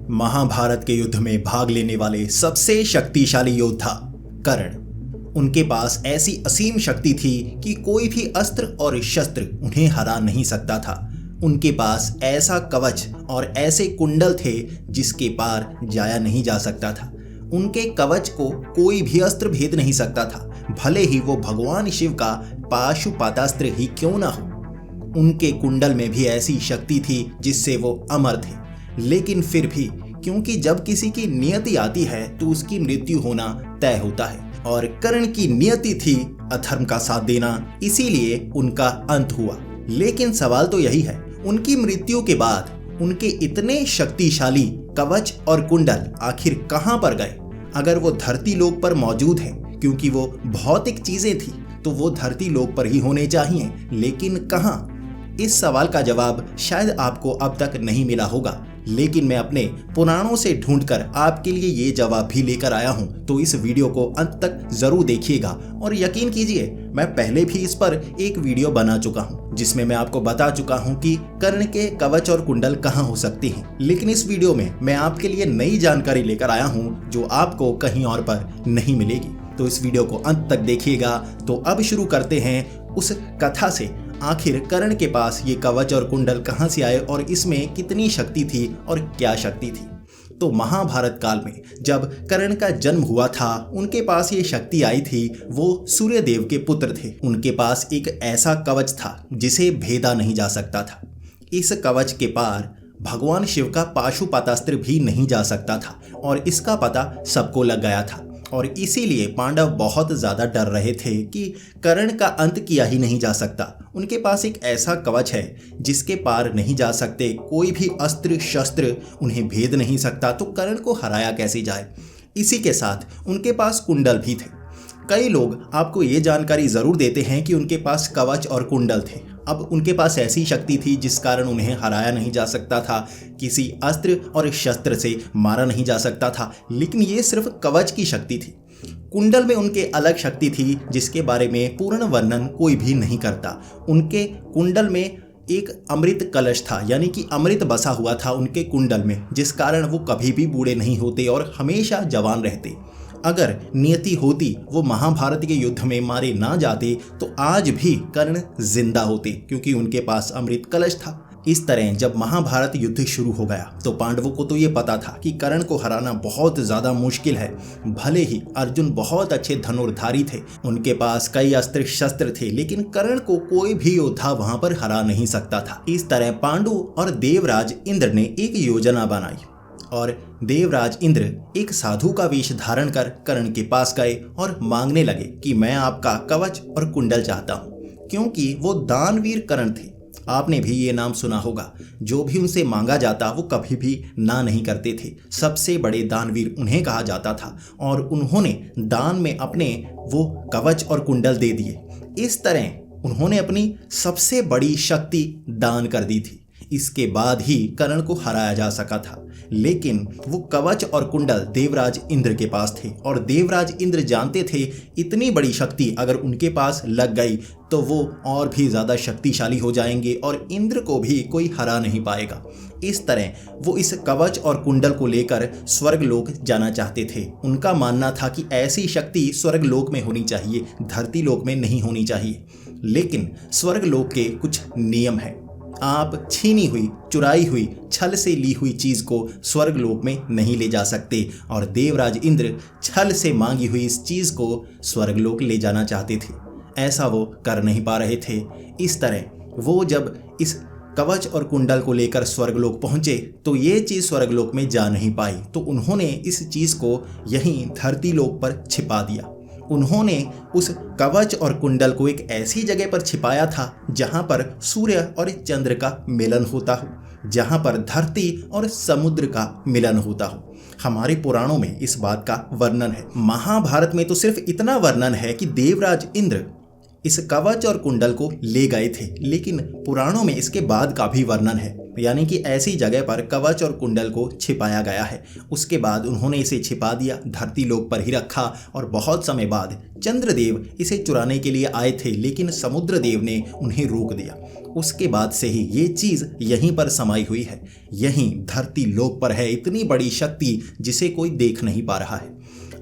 महाभारत के युद्ध में भाग लेने वाले सबसे शक्तिशाली योद्धा कर्ण। उनके पास ऐसी असीम शक्ति थी कि कोई भी अस्त्र और शस्त्र उन्हें हरा नहीं सकता था। उनके पास ऐसा कवच और ऐसे कुंडल थे जिसके पार जाया नहीं जा सकता था। उनके कवच को कोई भी अस्त्र भेद नहीं सकता था, भले ही वो भगवान शिव का पाशुपतास्त्र ही क्यों ना हो। उनके कुंडल में भी ऐसी शक्ति थी जिससे वो अमर थे। लेकिन फिर भी, क्योंकि जब किसी की नियति आती है तो उसकी मृत्यु होना तय होता है, और कर्ण की नियति थी अधर्म का साथ देना, इसीलिए उनका अंत हुआ। लेकिन सवाल तो यही है, उनकी मृत्यु के बाद उनके इतने शक्तिशाली कवच और कुंडल आखिर कहां पर गए? अगर वो धरती लोक पर मौजूद हैं, क्योंकि वो भौतिक चीजें थी, तो वो धरती लोक पर ही होने चाहिए, लेकिन कहां? इस सवाल का जवाब शायद आपको अब तक नहीं मिला होगा, लेकिन मैं अपने पुराणों से ढूंढकर आपके लिए ये जवाब भी लेकर आया हूं। तो इस वीडियो को अंत तक जरूर देखिएगा, और यकीन कीजिए, मैं पहले भी इस पर एक वीडियो बना चुका हूं जिसमें मैं आपको बता चुका हूं कि कर्ण के कवच और कुंडल कहां हो सकते हैं। लेकिन इस वीडियो में मैं आपके लिए नई जानकारी लेकर आया हूं जो आपको कहीं और पर नहीं मिलेगी। तो इस वीडियो को अंत तक देखिएगा। तो अब शुरू करते हैं उस कथा से। आखिर कर्ण के पास ये कवच और कुंडल कहां से आए और इसमें कितनी शक्ति थी और क्या शक्ति थी? तो महाभारत काल में जब कर्ण का जन्म हुआ था, उनके पास ये शक्ति आई थी। वो सूर्यदेव के पुत्र थे। उनके पास एक ऐसा कवच था जिसे भेदा नहीं जा सकता था। इस कवच के पार भगवान शिव का पाशुपतास्त्र भी नहीं जा सकता था, और इसका पता सबको लग गया था। और इसीलिए पांडव बहुत ज़्यादा डर रहे थे कि कर्ण का अंत किया ही नहीं जा सकता। उनके पास एक ऐसा कवच है जिसके पार नहीं जा सकते, कोई भी अस्त्र शस्त्र उन्हें भेद नहीं सकता, तो कर्ण को हराया कैसे जाए? इसी के साथ उनके पास कुंडल भी थे। कई लोग आपको ये जानकारी ज़रूर देते हैं कि उनके पास कवच और कुंडल थे। अब उनके पास ऐसी शक्ति थी जिस कारण उन्हें हराया नहीं जा सकता था, किसी अस्त्र और शस्त्र से मारा नहीं जा सकता था। लेकिन ये सिर्फ कवच की शक्ति थी। कुंडल में उनके अलग शक्ति थी जिसके बारे में पूर्ण वर्णन कोई भी नहीं करता। उनके कुंडल में एक अमृत कलश था, यानी कि अमृत बसा हुआ था उनके कुंडल में, जिस कारण वो कभी भी बूढ़े नहीं होते और हमेशा जवान रहते। अगर नियति होती, वो महाभारत के युद्ध में मारे ना जाते, तो आज भी कर्ण जिंदा होते, क्योंकि उनके पास अमृत कलश था। इस तरह जब महाभारत युद्ध शुरू हो गया तो पांडवों को तो ये पता था कि कर्ण को हराना बहुत ज़्यादा मुश्किल है। भले ही अर्जुन बहुत अच्छे धनुर्धारी थे, उनके पास कई अस्त्र शस्त्र थे, लेकिन कर्ण को कोई भी योद्धा वहां पर हरा नहीं सकता था। इस तरह पांडु और देवराज इंद्र ने एक योजना बनाई, और देवराज इंद्र एक साधु का वेश धारण कर कर्ण के पास गए और मांगने लगे कि मैं आपका कवच और कुंडल चाहता हूं, क्योंकि वो दानवीर कर्ण थे। आपने भी ये नाम सुना होगा। जो भी उनसे मांगा जाता वो कभी भी ना नहीं करते थे। सबसे बड़े दानवीर उन्हें कहा जाता था, और उन्होंने दान में अपने वो कवच और कुंडल दे दिए। इस तरह उन्होंने अपनी सबसे बड़ी शक्ति दान कर दी थी। इसके बाद ही कर्ण को हराया जा सका था। लेकिन वो कवच और कुंडल देवराज इंद्र के पास थे, और देवराज इंद्र जानते थे इतनी बड़ी शक्ति अगर उनके पास लग गई तो वो और भी ज़्यादा शक्तिशाली हो जाएंगे और इंद्र को भी कोई हरा नहीं पाएगा। इस तरह वो इस कवच और कुंडल को लेकर स्वर्गलोक जाना चाहते थे। उनका मानना था कि ऐसी शक्ति स्वर्गलोक में होनी चाहिए, धरती लोक में नहीं होनी चाहिए। लेकिन स्वर्गलोक के कुछ नियम हैं। आप छीनी हुई, चुराई हुई, छल से ली हुई चीज को स्वर्गलोक में नहीं ले जा सकते, और देवराज इंद्र छल से मांगी हुई इस चीज को स्वर्गलोक ले जाना चाहते थे। ऐसा वो कर नहीं पा रहे थे। इस तरह वो जब इस कवच और कुंडल को लेकर स्वर्गलोक पहुंचे तो ये चीज स्वर्गलोक में जा नहीं पाई, तो उन्होंने इस चीज को यहीं धरती लोक पर छिपा दिया। उन्होंने उस कवच और कुंडल को एक ऐसी जगह पर छिपाया था जहां पर सूर्य और चंद्र का मिलन होता हो, जहां पर धरती और समुद्र का मिलन होता हो। हमारे पुराणों में इस बात का वर्णन है। महाभारत में तो सिर्फ इतना वर्णन है कि देवराज इंद्र इस कवच और कुंडल को ले गए थे, लेकिन पुराणों में इसके बाद का भी वर्णन है, यानी कि ऐसी जगह पर कवच और कुंडल को छिपाया गया है। उसके बाद उन्होंने इसे छिपा दिया, धरती लोक पर ही रखा और बहुत समय बाद चंद्रदेव इसे चुराने के लिए आए थे, लेकिन समुद्रदेव ने उन्हें रोक दिया। उसके बाद से ही ये चीज़ यहीं पर समाई हुई है, यहीं धरती लोक पर है इतनी बड़ी शक्ति जिसे कोई देख नहीं पा रहा है।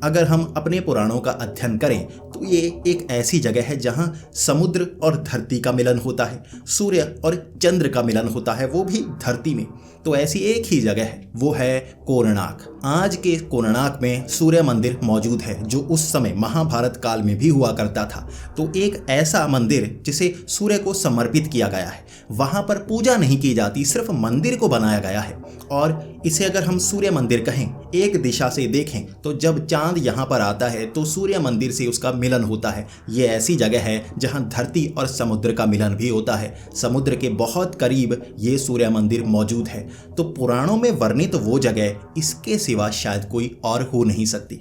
अगर हम अपने पुराणों का अध्ययन करें तो ये एक ऐसी जगह है जहां समुद्र और धरती का मिलन होता है, सूर्य और चंद्र का मिलन होता है, वो भी धरती में। तो ऐसी एक ही जगह है, वो है कोणार्क। आज के कोणार्क में सूर्य मंदिर मौजूद है जो उस समय महाभारत काल में भी हुआ करता था। तो एक ऐसा मंदिर जिसे सूर्य को समर्पित किया गया है, वहां पर पूजा नहीं की जाती, सिर्फ मंदिर को बनाया गया है। और इसे अगर हम सूर्य मंदिर कहें, एक दिशा से देखें तो जब चांद यहाँ पर आता है तो सूर्य मंदिर से उसका मिलन होता है। ये ऐसी जगह है जहाँ धरती और समुद्र का मिलन भी होता है, समुद्र के बहुत करीब ये सूर्य मंदिर मौजूद है। तो पुराणों में वर्णित वो जगह इसके सिवा शायद कोई और हो नहीं सकती।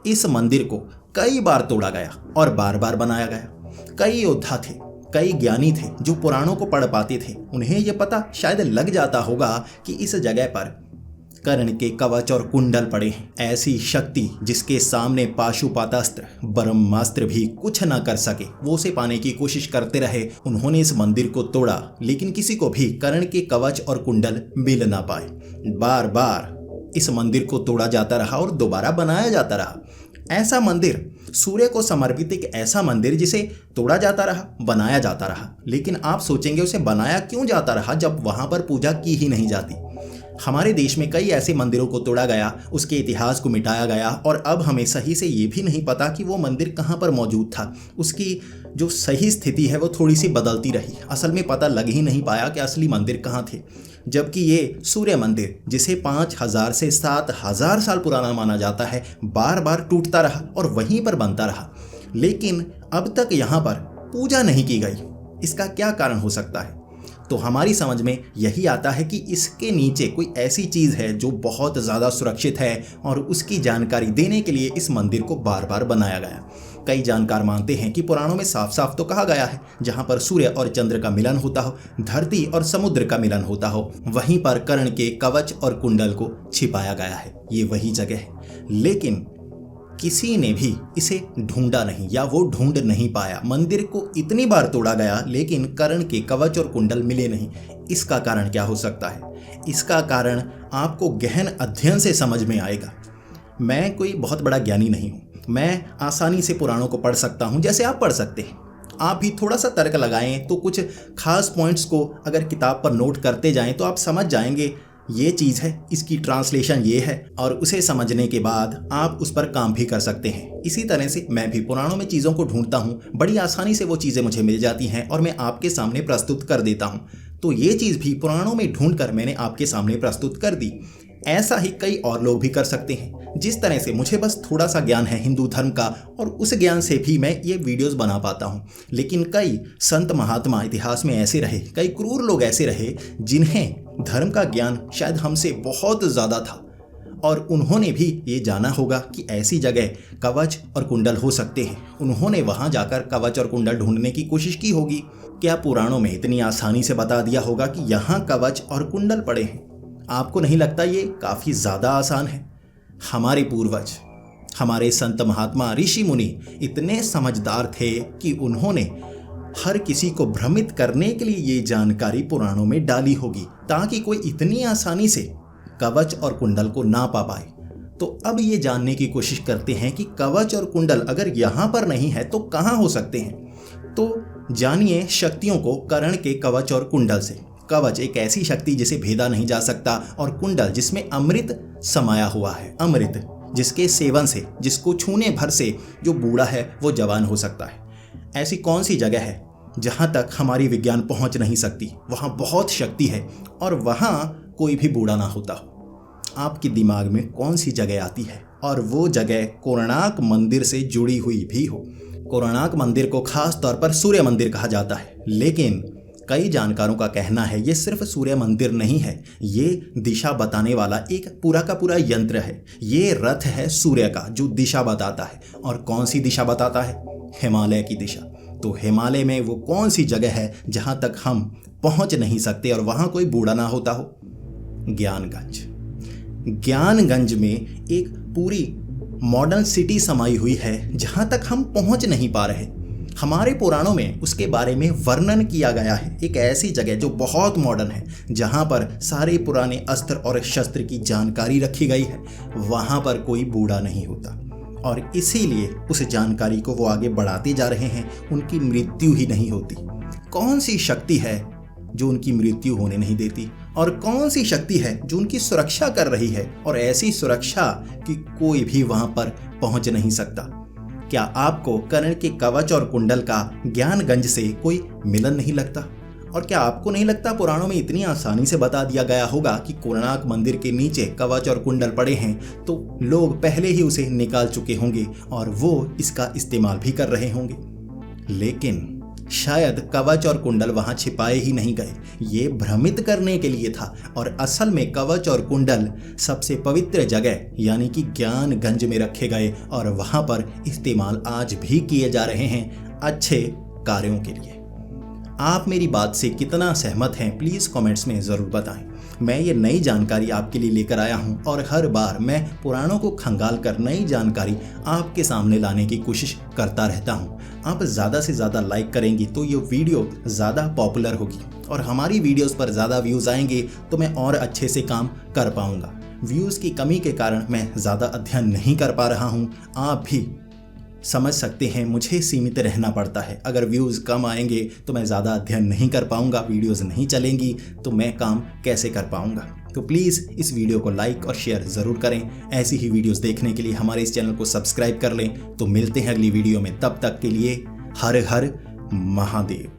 इस मंदिर को कई बार तोड़ा गया और बार बार बनाया गया। कई योद्धा थे, कई ज्ञानी थे जो पुराणों को पढ़ पाते थे, उन्हें यह पता शायद लग जाता होगा कि इस जगह पर कर्ण के कवच और कुंडल पड़े हैं, ऐसी शक्ति जिसके सामने पाशुपतास्त्र ब्रह्मास्त्र भी कुछ न कर सके। वो उसे पाने की कोशिश करते रहे। उन्होंने इस मंदिर को तोड़ा, लेकिन किसी को भी कर्ण के कवच और कुंडल मिल ना पाए। बार बार इस मंदिर को तोड़ा जाता रहा और दोबारा बनाया जाता रहा। ऐसा मंदिर, सूर्य को समर्पित एक ऐसा मंदिर जिसे तोड़ा जाता रहा, बनाया जाता रहा। लेकिन आप सोचेंगे उसे बनाया क्यों जाता रहा जब वहां पर पूजा की ही नहीं जाती। हमारे देश में कई ऐसे मंदिरों को तोड़ा गया, उसके इतिहास को मिटाया गया और अब हमें सही से ये भी नहीं पता कि वो मंदिर कहाँ पर मौजूद था। उसकी जो सही स्थिति है वो थोड़ी सी बदलती रही। असल में पता लग ही नहीं पाया कि असली मंदिर कहाँ थे। जबकि ये सूर्य मंदिर, जिसे 5000 से 7000 साल पुराना माना जाता है, बार बार टूटता रहा और वहीं पर बनता रहा, लेकिन अब तक यहाँ पर पूजा नहीं की गई। इसका क्या कारण हो सकता है? तो हमारी समझ में यही आता है कि इसके नीचे कोई ऐसी चीज़ है जो बहुत ज़्यादा सुरक्षित है और उसकी जानकारी देने के लिए इस मंदिर को बार बार बनाया गया। कई जानकार मानते हैं कि पुराणों में साफ साफ तो कहा गया है, जहां पर सूर्य और चंद्र का मिलन होता हो, धरती और समुद्र का मिलन होता हो, वहीं पर कर्ण के कवच और कुंडल को छिपाया गया है। ये वही जगह है, लेकिन किसी ने भी इसे ढूंढा नहीं या वो ढूंढ नहीं पाया। मंदिर को इतनी बार तोड़ा गया लेकिन कर्ण के कवच और कुंडल मिले नहीं। इसका कारण क्या हो सकता है? इसका कारण आपको गहन अध्ययन से समझ में आएगा। मैं कोई बहुत बड़ा ज्ञानी नहीं हूँ, मैं आसानी से पुराणों को पढ़ सकता हूँ जैसे आप पढ़ सकते हैं। आप भी थोड़ा सा तर्क लगाएं तो कुछ खास पॉइंट्स को अगर किताब पर नोट करते जाएं तो आप समझ जाएंगे ये चीज़ है, इसकी ट्रांसलेशन ये है, और उसे समझने के बाद आप उस पर काम भी कर सकते हैं। इसी तरह से मैं भी पुराणों में चीज़ों को ढूंढता हूँ, बड़ी आसानी से वो चीज़ें मुझे मिल जाती हैं और मैं आपके सामने प्रस्तुत कर देता हूँ। तो ये चीज़ भी पुराणों में ढूंढकर मैंने आपके सामने प्रस्तुत कर दी। ऐसा ही कई और लोग भी कर सकते हैं। जिस तरह से मुझे बस थोड़ा सा ज्ञान है हिंदू धर्म का और उस ज्ञान से भी मैं ये वीडियोस बना पाता हूँ, लेकिन कई संत महात्मा इतिहास में ऐसे रहे, कई क्रूर लोग ऐसे रहे जिन्हें धर्म का ज्ञान शायद हमसे बहुत ज़्यादा था और उन्होंने भी ये जाना होगा कि ऐसी जगह कवच और कुंडल हो सकते हैं। उन्होंने वहाँ जाकर कवच और कुंडल ढूंढने की कोशिश की होगी। क्या पुराणों में इतनी आसानी से बता दिया होगा कि यहाँ कवच और कुंडल पड़े हैं? आपको नहीं लगता ये काफ़ी ज़्यादा आसान है? हमारे पूर्वज, हमारे संत महात्मा ऋषि मुनि इतने समझदार थे कि उन्होंने हर किसी को भ्रमित करने के लिए ये जानकारी पुराणों में डाली होगी ताकि कोई इतनी आसानी से कवच और कुंडल को ना पा पाए। तो अब ये जानने की कोशिश करते हैं कि कवच और कुंडल अगर यहाँ पर नहीं है तो कहाँ हो सकते हैं। तो जानिए शक्तियों को कर्ण के कवच और कुंडल से। कवच एक ऐसी शक्ति जिसे भेदा नहीं जा सकता और कुंडल जिसमें अमृत समाया हुआ है, अमृत जिसके सेवन से, जिसको छूने भर से जो बूढ़ा है वो जवान हो सकता है। ऐसी कौन सी जगह है जहाँ तक हमारी विज्ञान पहुँच नहीं सकती? वहाँ बहुत शक्ति है और वहाँ कोई भी बूढ़ा ना होता। आपके दिमाग में कौन सी जगह आती है? और वो जगह कोणार्क मंदिर से जुड़ी हुई भी हो। कोणार्क मंदिर को खास तौर पर सूर्य मंदिर कहा जाता है, लेकिन कई जानकारों का कहना है ये सिर्फ सूर्य मंदिर नहीं है, ये दिशा बताने वाला एक पूरा का पूरा यंत्र है। ये रथ है सूर्य का जो दिशा बताता है। और कौन सी दिशा बताता है? हिमालय की दिशा। तो हिमालय में वो कौन सी जगह है जहां तक हम पहुंच नहीं सकते और वहां कोई बूढ़ा ना होता हो? ज्ञानगंज। ज्ञानगंज में एक पूरी मॉडर्न सिटी समाई हुई है जहां तक हम पहुंच नहीं पा रहे। हमारे पुराणों में उसके बारे में वर्णन किया गया है। एक ऐसी जगह जो बहुत मॉडर्न है, जहां पर सारे पुराने अस्त्र और शस्त्र की जानकारी रखी गई है। वहां पर कोई बूढ़ा नहीं होता और इसीलिए उस जानकारी को वो आगे बढ़ाते जा रहे हैं। उनकी मृत्यु ही नहीं होती। कौन सी शक्ति है जो उनकी मृत्यु होने नहीं देती और कौन सी शक्ति है जो उनकी सुरक्षा कर रही है, और ऐसी सुरक्षा कि कोई भी वहां पर पहुंच नहीं सकता? क्या आपको कर्ण के कवच और कुंडल का ज्ञानगंज से कोई मिलन नहीं लगता? और क्या आपको नहीं लगता पुराणों में इतनी आसानी से बता दिया गया होगा कि कोणार्क मंदिर के नीचे कवच और कुंडल पड़े हैं तो लोग पहले ही उसे निकाल चुके होंगे और वो इसका इस्तेमाल भी कर रहे होंगे? लेकिन शायद कवच और कुंडल वहां छिपाए ही नहीं गए, ये भ्रमित करने के लिए था। और असल में कवच और कुंडल सबसे पवित्र जगह यानी कि ज्ञानगंज में रखे गए और वहां पर इस्तेमाल आज भी किए जा रहे हैं अच्छे कार्यों के लिए। आप मेरी बात से कितना सहमत हैं प्लीज़ कमेंट्स में ज़रूर बताएं। मैं ये नई जानकारी आपके लिए लेकर आया हूं और हर बार मैं पुराणों को खंगाल कर नई जानकारी आपके सामने लाने की कोशिश करता रहता हूं। आप ज़्यादा से ज़्यादा लाइक करेंगी तो ये वीडियो ज़्यादा पॉपुलर होगी और हमारी वीडियोस पर ज़्यादा व्यूज़ आएंगे तो मैं और अच्छे से काम कर पाऊँगा। व्यूज़ की कमी के कारण मैं ज़्यादा अध्ययन नहीं कर पा रहा हूँ। आप भी समझ सकते हैं मुझे सीमित रहना पड़ता है। अगर व्यूज़ कम आएंगे तो मैं ज़्यादा अध्ययन नहीं कर पाऊंगा, वीडियोस नहीं चलेंगी तो मैं काम कैसे कर पाऊंगा? तो प्लीज़ इस वीडियो को लाइक और शेयर ज़रूर करें। ऐसी ही वीडियोस देखने के लिए हमारे इस चैनल को सब्सक्राइब कर लें। तो मिलते हैं अगली वीडियो में, तब तक के लिए हर हर महादेव।